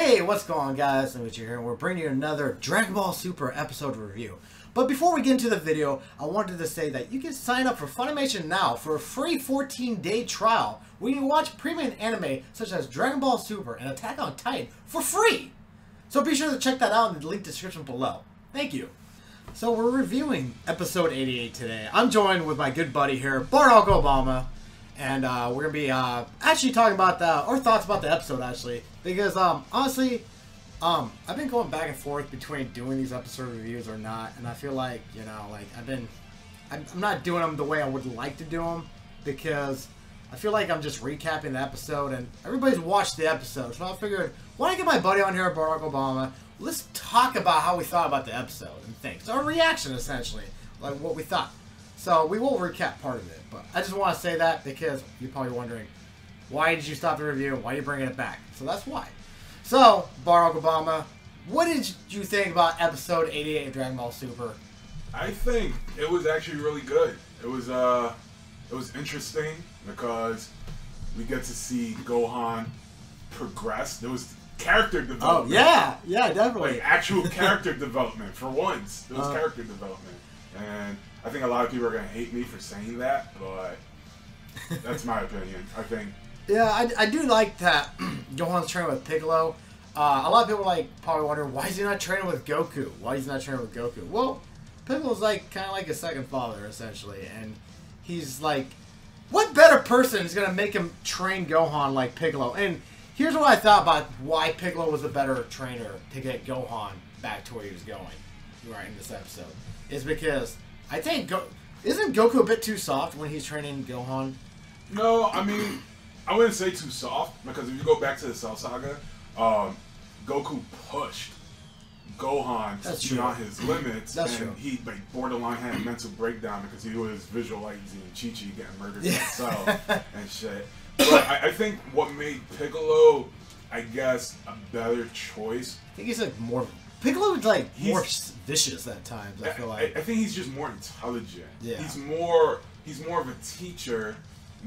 Hey, what's going on, guys? Ichigo here, and we're bringing you another Dragon Ball Super episode review. But before we get into the video, I wanted to say that you can sign up for Funimation now for a free 14-day trial where you can watch premium anime such as Dragon Ball Super and Attack on Titan for free. So be sure to check that out in the link description below. Thank you. So we're reviewing episode 88 today. I'm joined with my good buddy here, Barack Obama. And we're going to be actually talking about our thoughts about the episode, actually. Because, honestly, I've been going back and forth between doing these episode reviews or not. And I feel like, you know, like, I'm not doing them the way I would like to do them. Because I feel like I'm just recapping the episode. And everybody's watched the episode. So I figured, why don't I get my buddy on here, Barack Obama? Let's talk about how we thought about the episode and things. Our reaction, essentially. Like, what we thought. So we will recap part of it, but I just want to say that because you're probably wondering, why did you stop the review? Why are you bringing it back? So that's why. So, Barack Obama, what did you think about episode 88 of Dragon Ball Super? I think it was actually really good. It was interesting because we get to see Gohan progress. There was character development. Oh, yeah, definitely. Like actual character development for once. There was character development. And I think a lot of people are going to hate me for saying that, but that's my opinion. I think. Yeah, I do like that Gohan's training with Piccolo. A lot of people probably wonder, why is he not training with Goku? Why is he not training with Goku? Well, Piccolo's kind of like a second father, essentially. And he's like, what better person is going to make him train Gohan like Piccolo? And here's what I thought about why Piccolo was a better trainer to get Gohan back to where he was going right in this episode. Is because I think isn't Goku a bit too soft when he's training Gohan? No, I mean, I wouldn't say too soft, because if you go back to the Cell Saga, Goku pushed Gohan to beyond his limits. That's true. He borderline had a mental breakdown because he was visualizing Chi-Chi getting murdered in Cell and shit. But I think what made Piccolo, I guess, a better choice. I think he's more. Piccolo was more vicious at times. I feel like. I think he's just more intelligent. Yeah. He's more of a teacher,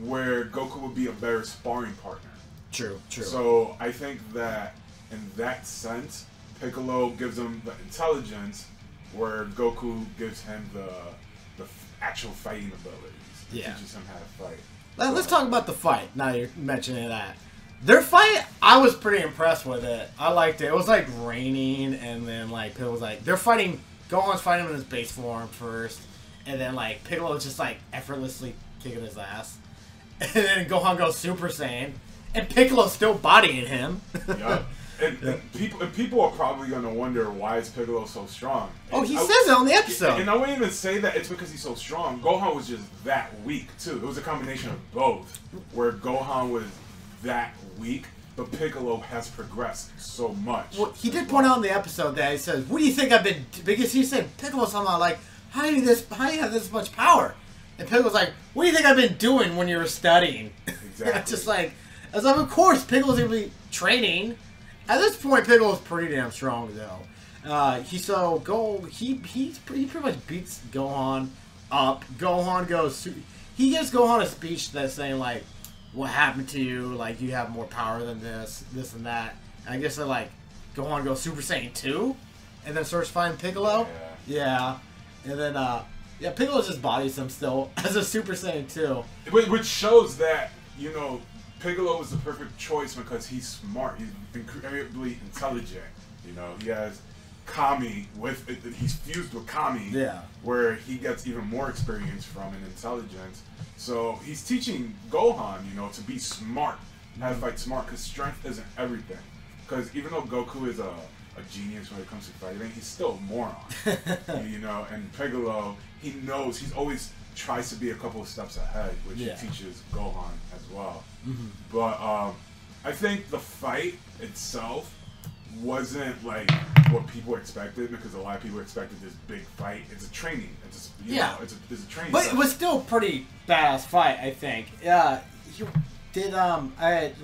where Goku would be a better sparring partner. True. So I think that in that sense, Piccolo gives him the intelligence, where Goku gives him the actual fighting abilities. Yeah. Teaches him how to fight. Let's talk about the fight. Now you're mentioning that. Their fight, I was pretty impressed with it. I liked it. It was raining, and then Piccolo was they're fighting. Gohan's fighting him in his base form first, and then Piccolo's just effortlessly kicking his ass, and then Gohan goes Super Saiyan, and Piccolo's still bodying him. Yeah. And people are probably gonna wonder, why is Piccolo so strong? Oh, he says it on the episode. And I wouldn't even say that it's because he's so strong. Gohan was just that weak too. It was a combination of both, where Gohan was that weak, but Piccolo has progressed so much. Well, he did point out in the episode that he says, "What do you think I've been?" Because he said Piccolo somehow how do you have this much power? And Piccolo's like, "What do you think I've been doing when you were studying?" Exactly. It's just of course Piccolo's gonna be training. At this point, Piccolo's pretty damn strong though. He pretty much beats Gohan up. Gohan goes. He gives Gohan a speech that's saying what happened to you? You have more power than this and that. And I guess they're Gohan goes Super Saiyan 2, and then starts fighting Piccolo. Yeah. And then Piccolo just bodies him still as a Super Saiyan 2. Which shows that, Piccolo was the perfect choice because he's smart. He's incredibly intelligent. He has Kami he's fused with Kami. Yeah. Where he gets even more experience from and intelligence. So he's teaching Gohan, to be smart, how to fight smart, because strength isn't everything. Because even though Goku is a genius when it comes to fighting, he's still a moron. And Piccolo, he knows, he's always tries to be a couple of steps ahead, which he teaches Gohan as well. Mm-hmm. But I think the fight itself wasn't what people expected, because a lot of people expected this big fight. It's a training. It's a training. But it was still a pretty badass fight, I think. He did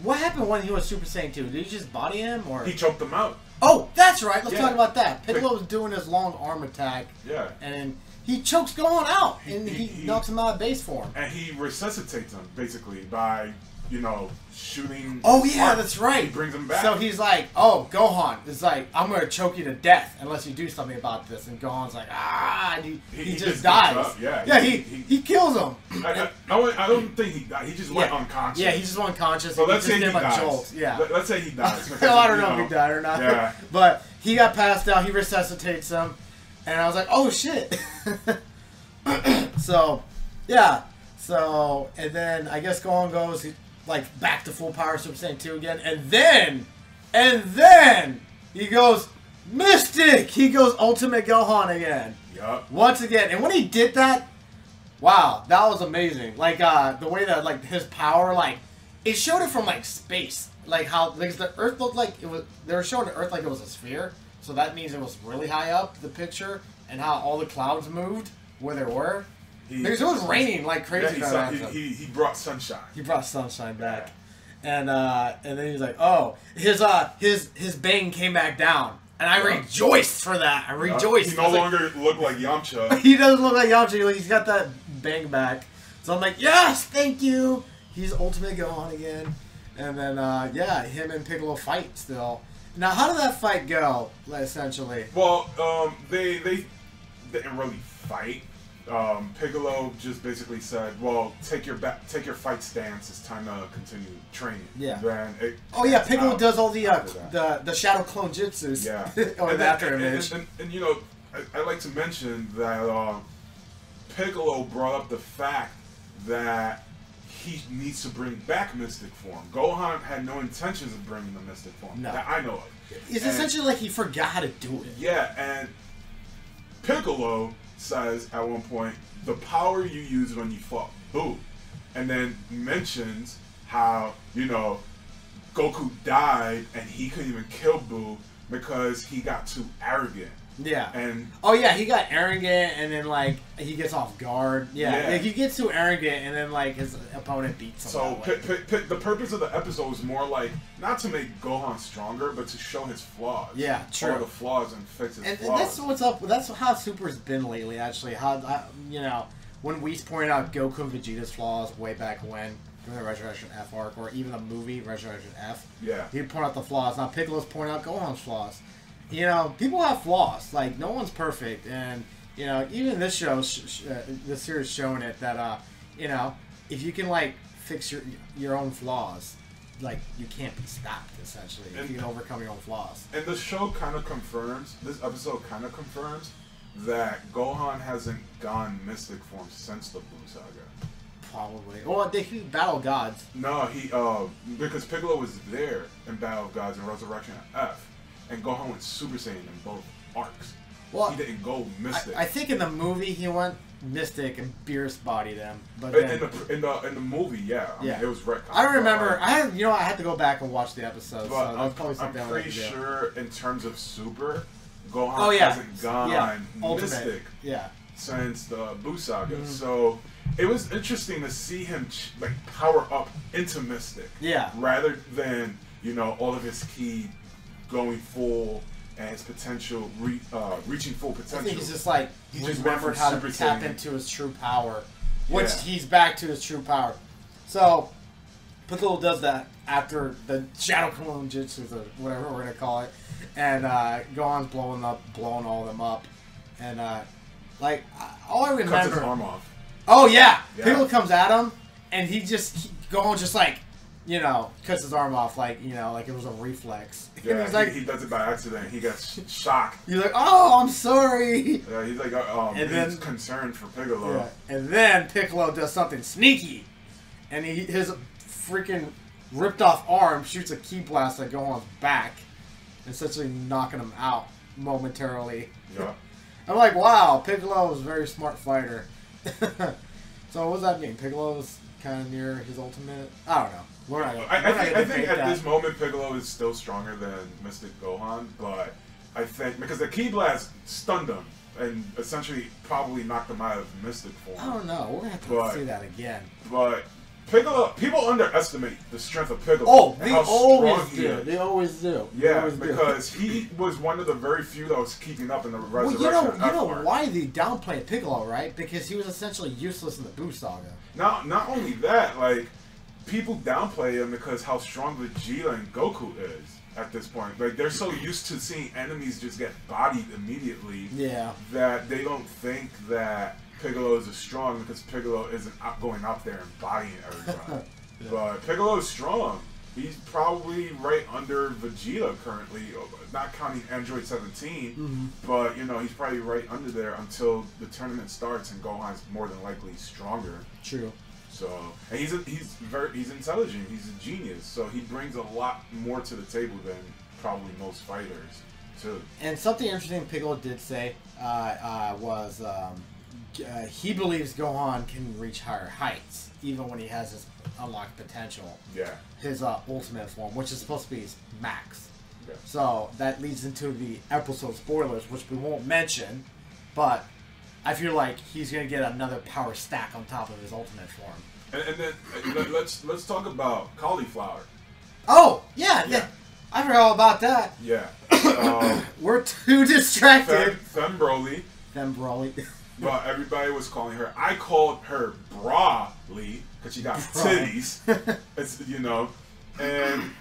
what happened when he was Super Saiyan 2? Did he just body him, or he choked him out? Oh, that's right. Let's talk about that. Piccolo was doing his long arm attack. Yeah. And he chokes Gohan out, and he knocks him out of base form. And he resuscitates him basically by you know, shooting. Oh yeah, heart. that's right. He brings him back. So he's like, "Oh, Gohan is like, I'm gonna choke you to death unless you do something about this." And Gohan's like, "Ah!" And he just dies. Yeah, he kills him. I don't think he died. He just went unconscious. Yeah, he just went unconscious. So let's say he dies. Jolt. Yeah. Let's say he dies. I don't know if he died or not. Yeah. But he got passed out. He resuscitates him, and I was like, "Oh shit!" So, yeah. So, and then I guess Gohan goes like back to full power Super Saiyan 2 again, and then he goes Mystic. He goes Ultimate Gohan again. Yup. Once again, and when he did that, wow, that was amazing. Like the way that like his power, like it showed it from like space, like how like the Earth looked like it was. They were showing the Earth like it was a sphere, so that means it was really high up the picture, and how all the clouds moved where they were. Because it was raining like crazy. Yeah, he brought sunshine. He brought sunshine back, and then he's like, oh, his bang came back down, and I rejoiced for that. I rejoiced. He no longer looked like Yamcha. He doesn't look like Yamcha. He's got that bang back. So I'm like, yes, thank you. He's Ultimate Gohan again, and then yeah, him and Piccolo fight still. Now, how did that fight go? Essentially, well, they didn't really fight. Piccolo just basically said, "Well, take your fight stance. It's time to continue training." Yeah. Then Piccolo does all the shadow clone jutsus. Yeah. Or the after image. And you know, I like to mention that Piccolo brought up the fact that he needs to bring back Mystic Form. Gohan had no intentions of bringing the Mystic Form. No. That I know of. It's essentially like he forgot how to do it. Yeah, and Piccolo says at one point, the power you used when you fought Boo, and then mentions how, you know, Goku died and he couldn't even kill Boo because he got too arrogant. Yeah. And oh yeah, he got arrogant and then like he gets off guard. Yeah. Like he gets too arrogant and then like his opponent beats him. So the purpose of the episode was more like not to make Gohan stronger, but to show his flaws. Yeah, true. Or the flaws and fix his flaws. And that's what's up. That's how Super's been lately. Actually, how you know when Whis pointed out Goku and Vegeta's flaws way back when. The Resurrection F arc, or even the movie Resurrection F. Yeah. He'd point out the flaws. Now Piccolo's pointing out Gohan's flaws. You know, people have flaws. Like, no one's perfect. And, you know, even this show, this series showing it that, you know, if you can, like, fix your own flaws, like, you can't be stopped, essentially. If you can overcome your own flaws. And the show kind of confirms, this episode kind of confirms, that Gohan hasn't gone Mystic Form since the Buu Saga. Probably. Well, he battle gods. No, because Piccolo was there in Battle of Gods and Resurrection F. And Gohan went Super Saiyan in both arcs. Well, he didn't go Mystic. I think in the movie he went Mystic and Beerus bodied him. But in the movie, yeah. I mean, it was retcon. I remember. I had to go back and watch the episode. But so I'm pretty sure in terms of Super, Gohan hasn't gone Mystic since the Buu Saga. Mm-hmm. So it was interesting to see him like power up into Mystic. Yeah. Rather than all of his ki going full and his potential reaching full potential. I think he's just like he just remembered how to tap into his true power, which he's back to his true power. So Piccolo does that after the Shadow Clone Jutsu, or whatever we're gonna call it, and Gohan's blowing all of them up, and like all I remember. Cuts his arm off. Oh yeah, Piccolo comes at him, and Gohan just like. Cuts his arm off like it was a reflex. Yeah, he's like, he does it by accident. He gets shocked. He's like, "Oh, I'm sorry." Yeah, he's like, he's concerned for Piccolo. Yeah. And then Piccolo does something sneaky, and his freaking ripped off arm shoots a ki blast at Gohan's back, essentially knocking him out momentarily. Yeah. I'm like, wow, Piccolo was a very smart fighter. So what does that mean? Piccolo's kind of near his ultimate? I don't know. I think at this moment Piccolo is still stronger than Mystic Gohan, but I think because the ki blast stunned him and essentially probably knocked him out of Mystic form. I don't know. We're gonna have to see that again. But Piccolo, people underestimate the strength of Piccolo. Oh, they always do. They always do. Yeah, because he was one of the very few that was keeping up in the Resurrection. Well, you know why they downplayed Piccolo, right? Because he was essentially useless in the Buu Saga. Not only that, like. people downplay him because how strong Vegeta and Goku is at this point. Like, they're so used to seeing enemies just get bodied immediately that they don't think that Piccolo is as strong because Piccolo isn't going out there and bodying everybody. But Piccolo is strong. He's probably right under Vegeta currently, not counting Android 17, but, you know, he's probably right under there until the tournament starts and Gohan's more than likely stronger. True. So, and he's intelligent. He's a genius. So he brings a lot more to the table than probably most fighters, too. And something interesting Piccolo did say was he believes Gohan can reach higher heights, even when he has his unlocked potential. Yeah. His ultimate form, which is supposed to be his max. Yeah. So that leads into the episode spoilers, which we won't mention, but I feel like he's gonna get another power stack on top of his ultimate form. And then let's talk about cauliflower. Oh yeah. I forgot all about that. Yeah. We're too distracted. Fembroly. But everybody was calling her. I called her Brawly because she got titties. It's, you know, and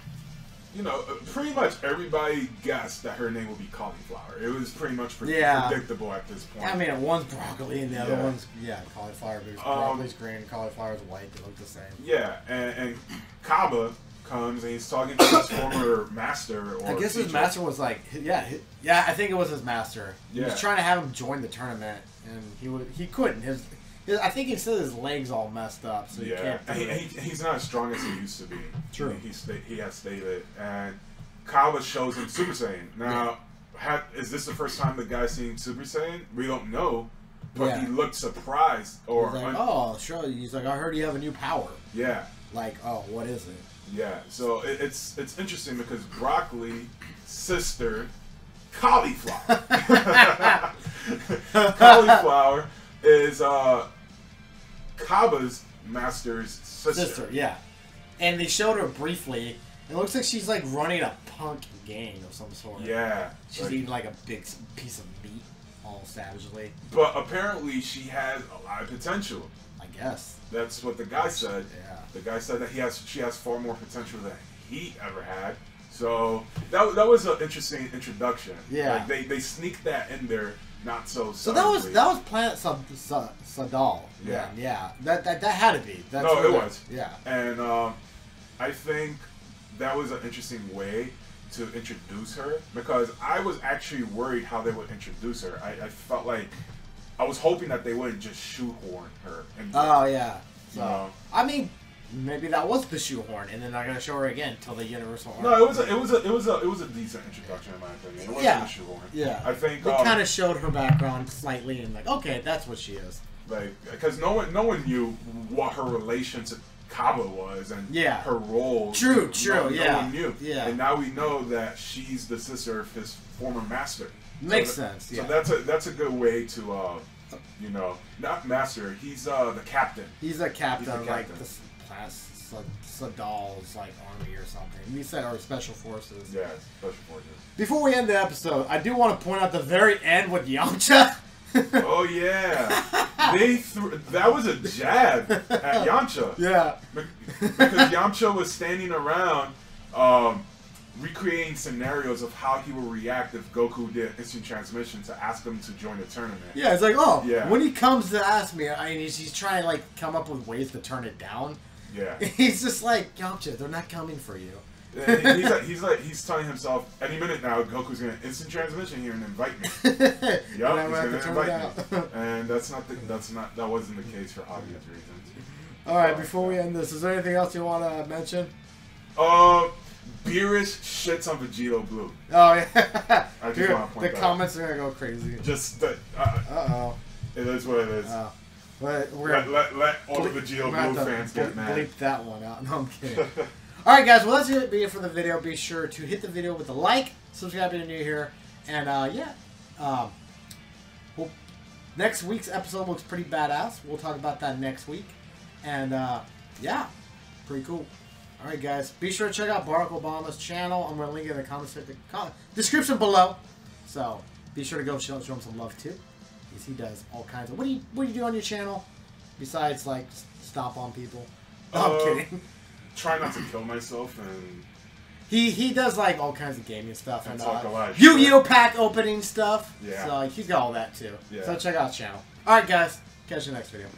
you know, pretty much everybody guessed that her name would be cauliflower. It was pretty much predictable at this point. I mean, one's broccoli and the other one's cauliflower. Because broccoli's green, cauliflower's white. They look the same. Yeah, and Kaba comes and he's talking to his former master. Or I guess his master was like, I think it was his master. He was trying to have him join the tournament, and he couldn't. I think he said his legs all messed up, so he can't. He's not as strong as he used to be. True. He has stated, and Kaba shows him Super Saiyan. Now, is this the first time the guy's seen Super Saiyan? We don't know, but he looked surprised. Or he's like, oh, sure. He's like, I heard you have a new power. Yeah. Like, oh, what is it? Yeah. So it's interesting because Broccoli, sister, cauliflower. Cauliflower is Kaba's master's sister. Yeah. And they showed her briefly. It looks like she's like running a punk gang of some sort. Yeah. She's eating like a big piece of meat, all savagely. But apparently she has a lot of potential. I guess. That's what the guy said. Yeah. The guy said that she has far more potential than he ever had. So that was an interesting introduction. Yeah. Like they sneaked that in there, not so. So that was Planet Sadal. Yeah. Yeah. That had to be. That's it was. Yeah. And I think that was an interesting way to introduce her because I was actually worried how they would introduce her. I felt like I was hoping that they wouldn't just shoehorn her. Oh yeah. So I mean, maybe that was the shoehorn, and then they're gonna show her again till the Universal Arc. No, it was a decent introduction in my opinion. It wasn't a shoehorn. Yeah. I think they kind of showed her background slightly, and like, okay, that's what she is. Like, because no one knew what her relation to Kaba was and her role. True. No one knew. Yeah. And now we know that she's the sister of his former master. Makes sense. Yeah. So that's a good way to not master. He's the captain. He's the captain, like the Sadal's like army or something. He said our special forces. Yeah, special forces. Before we end the episode, I do want to point out the very end with Yamcha. Oh yeah, that was a jab at Yamcha. Yeah, because Yamcha was standing around recreating scenarios of how he would react if Goku did instant transmission to ask him to join the tournament. Yeah, it's like, when he comes to ask me, he's trying to like come up with ways to turn it down. Yeah, he's just like, Yamcha, they're not coming for you. He's telling himself any minute now Goku's gonna instant transmission here and invite me. Yep, he's gonna invite me. And that wasn't the case for obvious reasons. Alright, before we end this, is there anything else you want to mention? Beerus shits on Vegito Blue. Oh yeah. I just want to point the comments are gonna go crazy. Just it is what it is. But let all the Vegito Blue fans get mad. Bleep that one out. No, I'm kidding. Alright guys, well that's it for the video. Be sure to hit the video with a like, subscribe if you're new here, and well, next week's episode looks pretty badass. We'll talk about that next week. And pretty cool. Alright guys, be sure to check out Barack Obama's channel. I'm going to link it in the description below. So be sure to go show him some love too. Because he does all kinds of... What do you do on your channel? Besides like stomp on people? No, I'm kidding. try not to kill myself and. He does like all kinds of gaming stuff and talk a lot of Yu-Gi-Oh pack opening stuff. Yeah. So he's got all that too. Yeah. So check out his channel. All right, guys. Catch you next video.